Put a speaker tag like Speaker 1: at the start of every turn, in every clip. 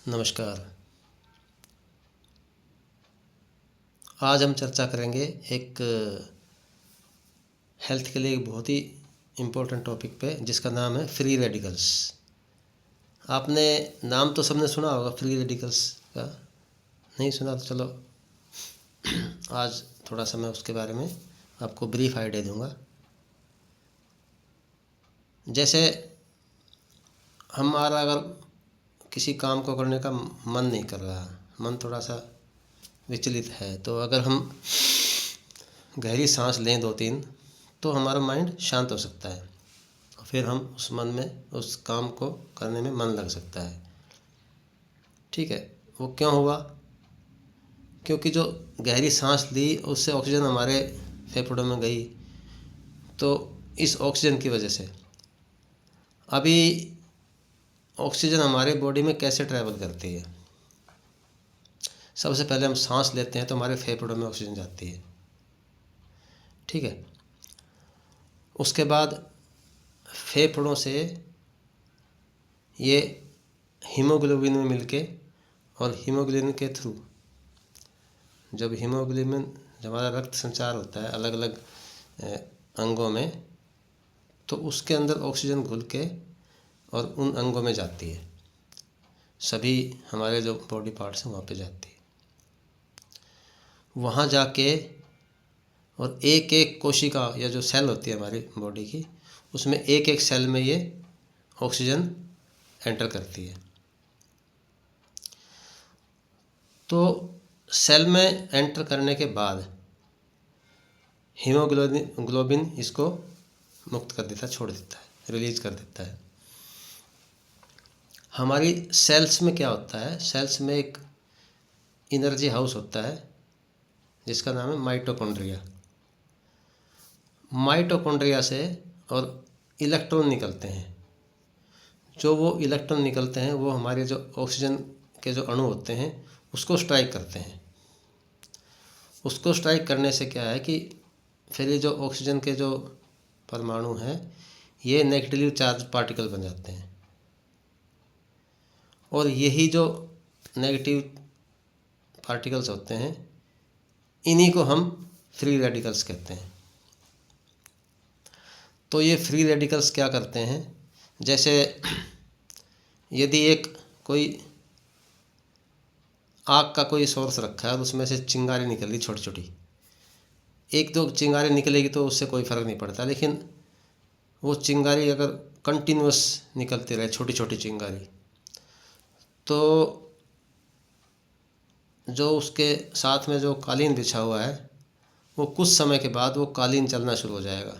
Speaker 1: नमस्कार। आज हम चर्चा करेंगे एक हेल्थ के लिए एक बहुत ही इम्पोर्टेंट टॉपिक पे, जिसका नाम है फ्री रेडिकल्स। आपने नाम तो सबने सुना होगा फ्री रेडिकल्स का। नहीं सुना तो चलो आज थोड़ा सा मैं उसके बारे में आपको ब्रीफ आइडिया दूंगा। जैसे हमारा अगर किसी काम को करने का मन नहीं कर रहा, मन थोड़ा सा विचलित है, तो अगर हम गहरी सांस लें 2-3 तो हमारा माइंड शांत हो सकता है। फिर हम उस काम को करने में मन लग सकता है। ठीक है, वो क्यों हुआ? क्योंकि जो गहरी सांस ली उससे ऑक्सीजन हमारे फेफड़ों में गई। तो इस ऑक्सीजन की वजह से अभी ऑक्सीजन हमारे बॉडी में कैसे ट्रैवल करती है? सबसे पहले हम सांस लेते हैं तो हमारे फेफड़ों में ऑक्सीजन जाती है। ठीक है, उसके बाद फेफड़ों से ये हीमोग्लोबिन में मिलके, और हीमोग्लोबिन के थ्रू जब हमारा रक्त संचार होता है अलग अलग अंगों में, तो उसके अंदर ऑक्सीजन घुल के और उन अंगों में जाती है। सभी हमारे जो बॉडी पार्ट्स हैं वहाँ पे जाती है। वहाँ जाके और एक एक कोशिका या जो सेल होती है हमारी बॉडी की, उसमें एक एक सेल में ये ऑक्सीजन एंटर करती है। तो सेल में एंटर करने के बाद हीमोग्लोबिन इसको मुक्त कर देता है, छोड़ देता है, रिलीज कर देता है। हमारी सेल्स में क्या होता है? सेल्स में एक एनर्जी हाउस होता है जिसका नाम है माइटोकॉन्ड्रिया। माइटोकॉन्ड्रिया से और इलेक्ट्रॉन निकलते हैं। जो वो इलेक्ट्रॉन निकलते हैं वो हमारे जो ऑक्सीजन के जो अणु होते हैं उसको स्ट्राइक करते हैं। उसको स्ट्राइक करने से क्या है कि फिर ये जो ऑक्सीजन के जो परमाणु हैं ये नेगेटिवली चार्ज पार्टिकल बन जाते हैं, और यही जो नेगेटिव पार्टिकल्स होते हैं इन्हीं को हम फ्री रेडिकल्स कहते हैं। तो ये फ्री रेडिकल्स क्या करते हैं? जैसे यदि कोई आग का कोई सोर्स रखा है और उसमें से चिंगारी निकल रही छोटी छोटी, एक दो चिंगारी निकलेगी तो उससे कोई फ़र्क नहीं पड़ता, लेकिन वो चिंगारी अगर कंटिन्यूअस निकलती रहे, छोटी छोटी चिंगारी, तो जो उसके साथ में जो कालीन बिछा हुआ है वो कुछ समय के बाद वो कालीन चलना शुरू हो जाएगा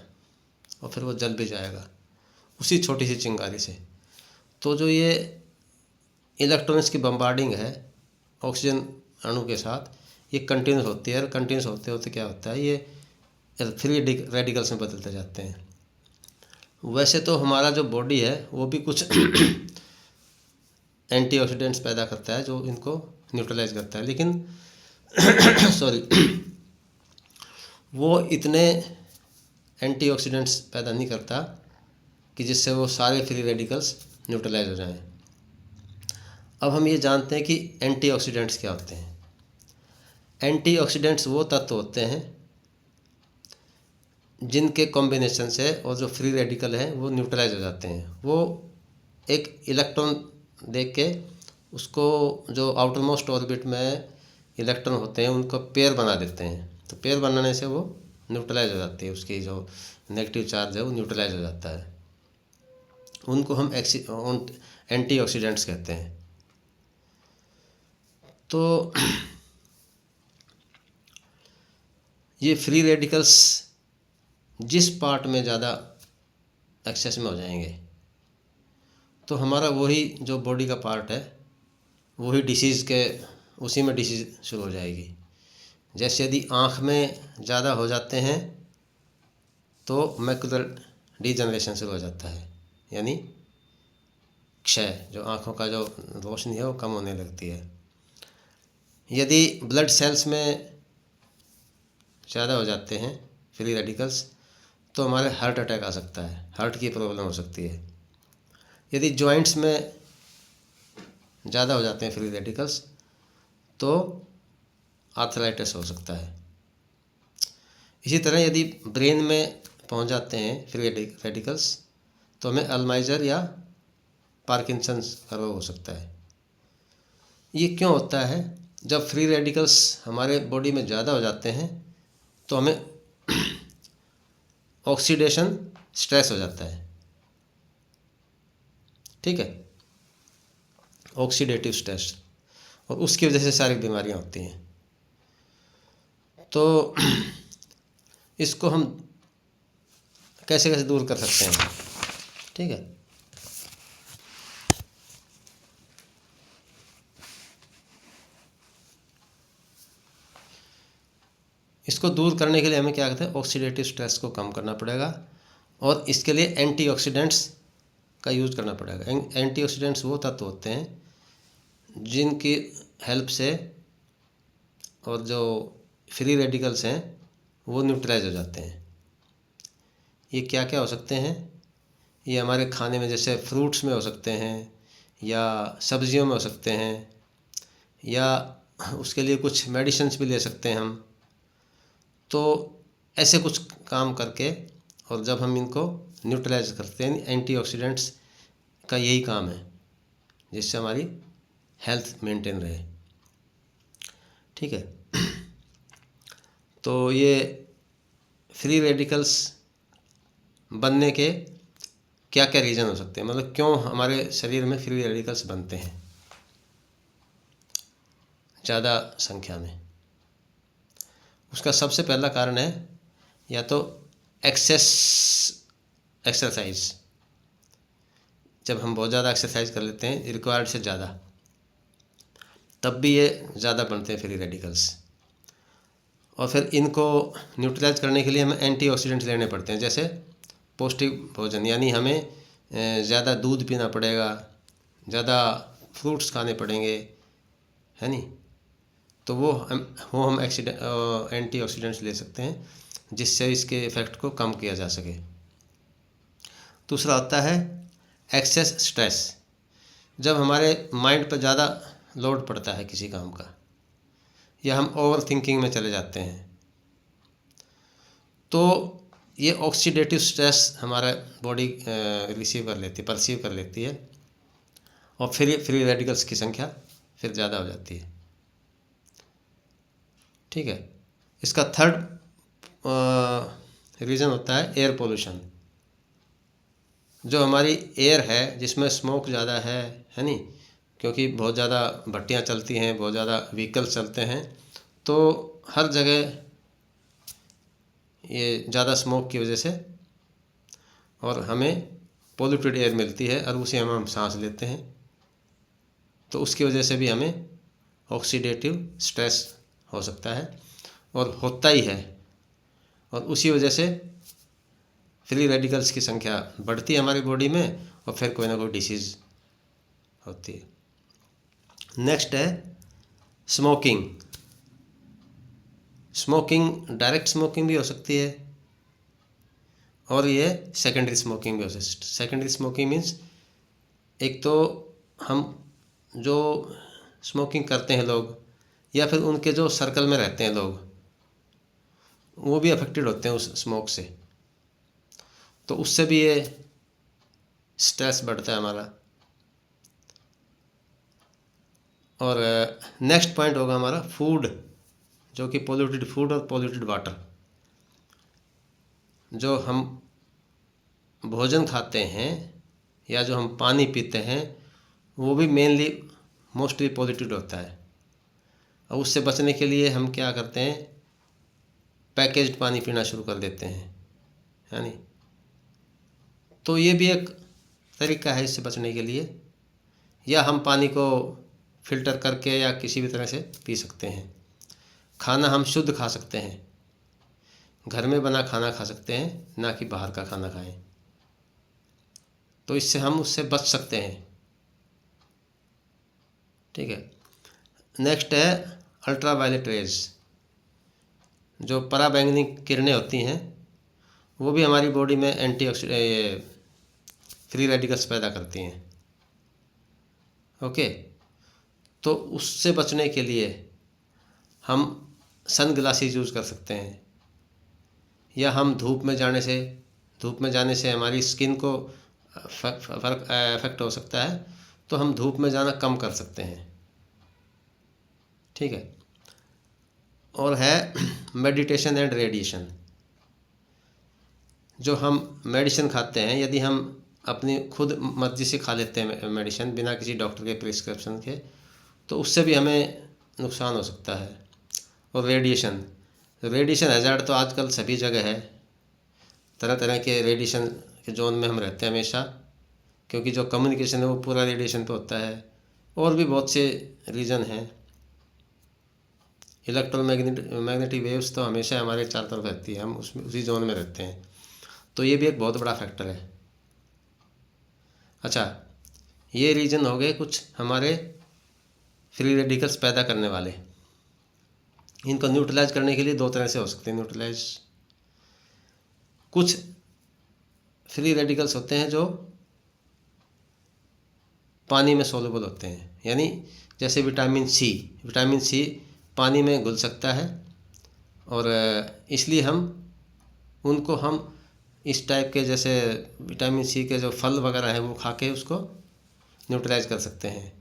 Speaker 1: और फिर वो जल भी जाएगा उसी छोटी सी चिंगारी से। तो जो ये इलेक्ट्रॉन्स की बम्बार्डिंग है ऑक्सीजन अणु के साथ, ये कंटिन्यूस होती है, और कंटिन्यूस होते होते क्या होता है, ये फ्री रेडिकल्स में बदलते जाते हैं। वैसे तो हमारा जो बॉडी है वो भी कुछ एंटीऑक्सीडेंट्स पैदा करता है जो इनको न्यूट्रलाइज करता है, लेकिन सॉरी वो इतने एंटीऑक्सीडेंट्स पैदा नहीं करता कि जिससे वो सारे फ्री रेडिकल्स न्यूट्रलाइज हो जाएं। अब हम ये जानते हैं कि एंटीऑक्सीडेंट्स क्या होते हैं। एंटीऑक्सीडेंट्स वो तत्व होते हैं जिनके कॉम्बिनेशन से और जो फ्री रेडिकल हैं वो न्यूट्रलाइज हो जाते हैं। वो एक इलेक्ट्रॉन देख के उसको, जो आउटर मोस्ट ऑर्बिट में इलेक्ट्रॉन होते हैं उनको पेयर बना देते हैं। तो पेयर बनाने से वो न्यूट्रलाइज हो जाती है, उसकी जो नेगेटिव चार्ज है वो न्यूट्रलाइज हो जाता है। उनको हम एंटीऑक्सीडेंट्स कहते हैं। तो ये फ्री रेडिकल्स जिस पार्ट में ज़्यादा एक्सेस में हो जाएंगे तो हमारा वही जो बॉडी का पार्ट है वही उसी में डिसीज़ शुरू हो जाएगी। जैसे यदि आँख में ज़्यादा हो जाते हैं तो मैकुलर डीजनरेशन शुरू हो जाता है, यानी क्षय, जो आँखों का जो रोशनी है वो कम होने लगती है। यदि ब्लड सेल्स में ज़्यादा हो जाते हैं फ्री रेडिकल्स तो हमारे हार्ट अटैक आ सकता है, हार्ट की प्रॉब्लम हो सकती है। यदि जॉइंट्स में ज़्यादा हो जाते हैं फ्री रेडिकल्स तो आर्थराइटिस हो सकता है। इसी तरह यदि ब्रेन में पहुंच जाते हैं फ्री रेडिकल्स तो हमें अल्जाइमर या पार्किंसंस का रोग हो सकता है। ये क्यों होता है? जब फ्री रेडिकल्स हमारे बॉडी में ज़्यादा हो जाते हैं तो हमें ऑक्सीडेशन स्ट्रेस हो जाता है, ठीक है, ऑक्सीडेटिव स्ट्रेस, और उसकी वजह से सारी बीमारियां होती हैं। तो इसको हम कैसे कैसे दूर कर सकते हैं, ठीक है। इसको दूर करने के लिए हमें क्या कहते हैं, ऑक्सीडेटिव स्ट्रेस को कम करना पड़ेगा और इसके लिए एंटीऑक्सीडेंट्स का यूज़ करना पड़ेगा। एंटीऑक्सीडेंट्स वो तत्व होते हैं जिनकी हेल्प से और जो फ्री रेडिकल्स हैं वो न्यूट्रलाइज हो जाते हैं। ये क्या क्या हो सकते हैं? ये हमारे खाने में जैसे फ्रूट्स में हो सकते हैं या सब्जियों में हो सकते हैं, या उसके लिए कुछ मेडिसिन्स भी ले सकते हैं हम। तो ऐसे कुछ काम करके, और जब हम इनको न्यूट्रलाइज करते हैं, एंटीऑक्सीडेंट्स का यही काम है जिससे हमारी हेल्थ मेंटेन रहे, ठीक है। तो ये फ्री रेडिकल्स बनने के क्या क्या रीज़न हो सकते हैं, मतलब क्यों हमारे शरीर में फ्री रेडिकल्स बनते हैं ज़्यादा संख्या में? उसका सबसे पहला कारण है या तो एक्सेस एक्सरसाइज। जब हम बहुत ज़्यादा एक्सरसाइज कर लेते हैं रिक्वायर्ड से ज़्यादा, तब भी ये ज़्यादा बनते हैं फ्री रेडिकल्स। और फिर इनको न्यूट्रलाइज करने के लिए हमें एंटीऑक्सीडेंट्स लेने पड़ते हैं, जैसे पौष्टिक भोजन, यानी हमें ज़्यादा दूध पीना पड़ेगा, ज़्यादा फ्रूट्स खाने पड़ेंगे, है नहीं। तो वो हम एंटीऑक्सीडेंट्स ले सकते हैं जिससे इसके इफ़ेक्ट को कम किया जा सके। दूसरा होता है एक्सेस स्ट्रेस। जब हमारे माइंड पर ज़्यादा लोड पड़ता है किसी काम का, या हम ओवर थिंकिंग में चले जाते हैं, तो ये ऑक्सीडेटिव स्ट्रेस हमारा बॉडी रिसीव कर लेती है, परसीव कर लेती है, और फिर फ्री रेडिकल्स की संख्या फिर ज़्यादा हो जाती है, ठीक है। इसका थर्ड रीज़न होता है एयर पोल्यूशन। जो हमारी एयर है जिसमें स्मोक ज़्यादा है नहीं, क्योंकि बहुत ज़्यादा भट्टियाँ चलती हैं, बहुत ज़्यादा व्हीकल्स चलते हैं, तो हर जगह ये ज़्यादा स्मोक की वजह से और हमें पोल्यूटेड एयर मिलती है और उसे हम सांस लेते हैं, तो उसकी वजह से भी हमें ऑक्सीडेटिव स्ट्रेस हो सकता है और होता ही है, और उसी वजह से फ्री रेडिकल्स की संख्या बढ़ती है हमारी बॉडी में और फिर कोई ना कोई डिसीज़ होती है। नेक्स्ट है स्मोकिंग। स्मोकिंग डायरेक्ट स्मोकिंग भी हो सकती है और ये सेकेंडरी स्मोकिंग भी हो सकती है। सेकेंडरी स्मोकिंग मीन्स एक तो हम जो स्मोकिंग करते हैं लोग, या फिर उनके जो सर्कल में रहते हैं लोग, वो भी अफेक्टेड होते हैं उस स्मोक से, तो उससे भी ये स्ट्रेस बढ़ता है हमारा। और नेक्स्ट पॉइंट होगा हमारा फूड, जो कि पोल्यूटेड फूड और पोल्यूटेड वाटर। जो हम भोजन खाते हैं या जो हम पानी पीते हैं वो भी मेनली मोस्टली पोल्यूटेड होता है, और उससे बचने के लिए हम क्या करते हैं, पैकेज्ड पानी पीना शुरू कर देते हैं, है नहीं। तो ये भी एक तरीका है इससे बचने के लिए, या हम पानी को फिल्टर करके या किसी भी तरह से पी सकते हैं। खाना हम शुद्ध खा सकते हैं, घर में बना खाना खा सकते हैं, ना कि बाहर का खाना खाएं, तो इससे हम उससे बच सकते हैं, ठीक है। नेक्स्ट है अल्ट्रा वायलेट रेज। जो पराबैंगनी किरणें होती हैं वो भी हमारी बॉडी में फ्री रेडिकल्स पैदा करती हैं, ओके। तो उससे बचने के लिए हम सन ग्लासेस यूज़ कर सकते हैं, या हम धूप में जाने से हमारी स्किन को इफेक्ट हो सकता है, तो हम धूप में जाना कम कर सकते हैं। ठीक है। और है मेडिटेशन एंड रेडिएशन। जो हम मेडिसिन खाते हैं, यदि हम अपनी खुद मर्जी से खा लेते हैं मेडिसिन बिना किसी डॉक्टर के प्रिस्क्रिप्शन के, तो उससे भी हमें नुकसान हो सकता है। और रेडिएशन हैज़ार्ड तो आजकल सभी जगह है। तरह तरह के रेडिएशन के जोन में हम रहते हैं हमेशा, क्योंकि जो कम्युनिकेशन है वो पूरा रेडिएशन पे होता है। और भी बहुत से रीज़न हैं। मैग्नेटिक वेव्स तो हमेशा हमारे चारों तरफ रहती है, हम उसमें उसी जोन में रहते हैं, तो ये भी एक बहुत बड़ा फैक्टर है। अच्छा, ये रीजन हो गए कुछ हमारे फ्री रेडिकल्स पैदा करने वाले। इनको न्यूट्रलाइज करने के लिए दो तरह से हो सकते हैं न्यूट्रलाइज। कुछ फ्री रेडिकल्स होते हैं जो पानी में सोलुबल होते हैं, यानी जैसे विटामिन सी पानी में घुल सकता है, और इसलिए हम इस टाइप के, जैसे विटामिन सी के जो फल वगैरह हैं वो खा के उसको न्यूट्रलाइज कर सकते हैं।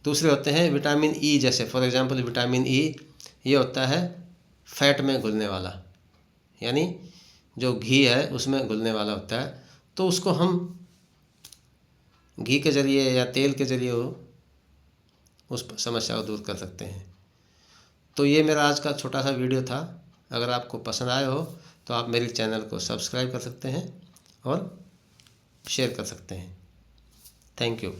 Speaker 1: दूसरे होते हैं विटामिन ई, जैसे फॉर एग्जांपल विटामिन ई, ये होता है फैट में घुलने वाला, यानी जो घी है उसमें घुलने वाला होता है, तो उसको हम घी के ज़रिए या तेल के ज़रिए उस समस्या को दूर कर सकते हैं। तो ये मेरा आज का छोटा सा वीडियो था। अगर आपको पसंद आया हो तो आप मेरे चैनल को सब्सक्राइब कर सकते हैं और शेयर कर सकते हैं। Thank you.